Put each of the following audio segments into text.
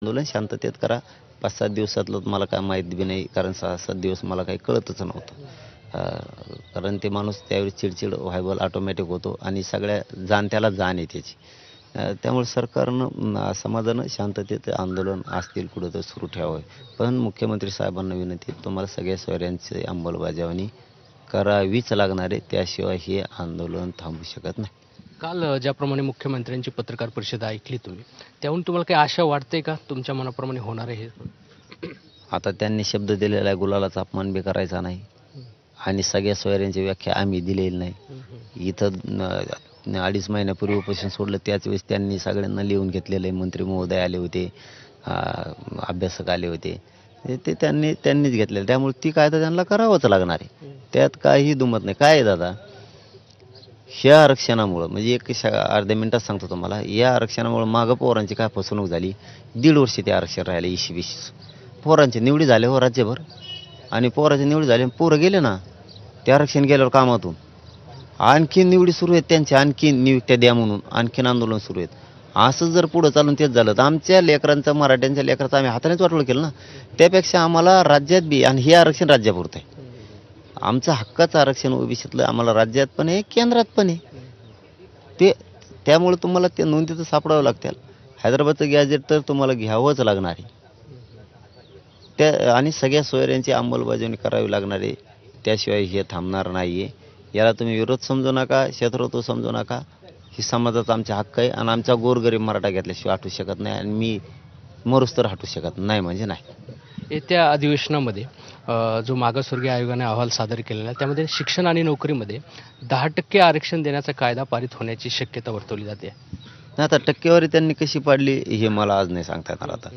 आंदोलन शांततेत करा. 5-7 दिवसातलं मला काय माहीत बी नाही, कारण 6-7 दिवस मला काही कळतच नव्हतं. कारण ते माणूस त्यावेळी चिडचिड व्हायबल ऑटोमॅटिक होतो आणि सगळ्या जाणत्याला जाण आहे त्याची. त्यामुळे सरकारनं समाजानं शांततेत आंदोलन असतील कुठं तर सुरू ठेवावे. पण मुख्यमंत्री साहेबांना विनंती आहे, तुम्हाला सगळ्या सोयऱ्यांची अंमलबजावणी करावीच लागणार आहे, त्याशिवाय हे आंदोलन थांबू शकत नाही. काल ज्याप्रमाणे मुख्यमंत्र्यांची पत्रकार परिषद ऐकली तुम्ही, त्याहून तुम्हाला काही आशा वाटते का तुमच्या मनाप्रमाणे होणार आहे हे? आता त्यांनी शब्द दिलेला आहे, गुलालाचा अपमान बी करायचा नाही आणि सगळ्या सोयऱ्यांची व्याख्या आम्ही दिलेली नाही. इथं 2.5 महिन्यापूर्वी उपोषण सोडलं, त्याच वेळेस त्यांनी सगळ्यांना लिहून घेतलेलं आहे. मंत्री महोदय आले होते, अभ्यासक आले होते, ते त्यांनीच घेतलेलं. त्यामुळे ती कायदा त्यांना करावंच लागणार आहे, त्यात काही दुमत नाही. काय आहे दादा, ह्या आरक्षणामुळं म्हणजे अर्ध्या मिनिटात सांगतो तुम्हाला, या आरक्षणामुळं मागं पोरांची काय फसवणूक झाली. 1.5 वर्ष ते आरक्षण राहिले. 20 पोरांची निवडी झाले हो राज्यभर, आणि पोराच्या निवडी झाले, पोरं गेले ना ते आरक्षण गेल्यावर कामातून. आणखीन निवडी सुरू आहेत त्यांच्या, आणखीन नियुक्त्या द्या म्हणून आणखीन आंदोलन सुरू आहेत. असं जर पुढं चालून तेच झालं तर आमच्या लेकरांचं, मराठ्यांच्या लेकरांचं आम्ही हातानेच वाटोळ केलं ना. त्यापेक्षा आम्हाला राज्यात बी, आणि हे आरक्षण राज्यापुरतं आहे, आमचं हक्काचं आरक्षण ओबीसीतलं आम्हाला राज्यात पण आहे, केंद्रात पण आहे. त्यामुळे तुम्हाला ते नोंदीचं सापडावं लागतील. हैदराबादचं गॅजेट तर तुम्हाला घ्यावंच लागणार आहे, आणि सगळ्या सोयऱ्यांची अंमलबजावणी करावी लागणार आहे, त्याशिवाय हे थांबणार नाही आहे. याला तुम्ही विरोध समजू नका, शत्रुत्व समजू नका. ही समाजाचा आमचा हक्क आहे, आणि आमचा गोरगरीब मराठा घेतल्याशिवाय हटू शकत नाही, आणि मी मरुस तर हटू शकत नाही म्हणजे नाही. येत्या अधिवेशनामध्ये जो मागासवर्गीय आयोगाने अहवाल सादर केलेला आहे, त्यामध्ये शिक्षण आणि नोकरीमध्ये 10% आरक्षण देण्याचा कायदा पारित होण्याची शक्यता वर्तवली जाते. आता टक्केवारी त्यांनी कशी पाडली हे मला आज नाही सांगता येणार. आता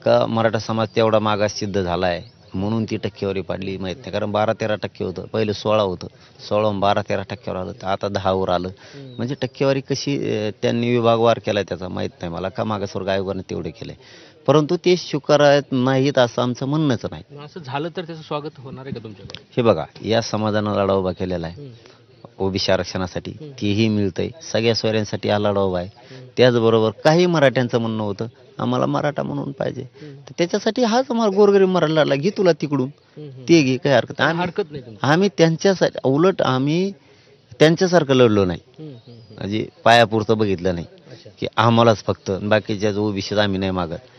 का मराठा समाज तेवढा मागास सिद्ध झाला आहे म्हणून ती टक्केवारी पाडली माहीत नाही. कारण 12-13% होतं, पहिले 16 होतं, 16 12-13%वर आलं, तर आता 10वर आलं. म्हणजे टक्केवारी कशी त्यांनी विभागवार केला त्याचा माहीत नाही मला, का मागासवर्ग आयोगाने तेवढे केले. परंतु ते स्वीकारत नाहीत असं आमचं म्हणणंच नाही. असं झालं तर त्याचं स्वागत होणार आहे का तुमच्याकडे? हे बघा, या समाजानं लढा उभा केलेला आहे ओबीसी आरक्षणासाठी, तेही मिळतंय. सगळ्या सोयऱ्यांसाठी हा लढा उभा आहे. त्याचबरोबर काही मराठ्यांचं म्हणणं होतं आम्हाला मराठा म्हणून पाहिजे, तर त्याच्यासाठी हाच आम्हाला गोरगरीब मराठा लढला, घे तुला तिकडून ते घे, काही हरकत नाही. आम्ही त्यांच्यासाठी, उलट आम्ही त्यांच्यासारखं लढलो नाही, म्हणजे पायापुरतं बघितलं नाही की आम्हालाच फक्त, बाकीच्या ओबीसीत आम्ही नाही मागत.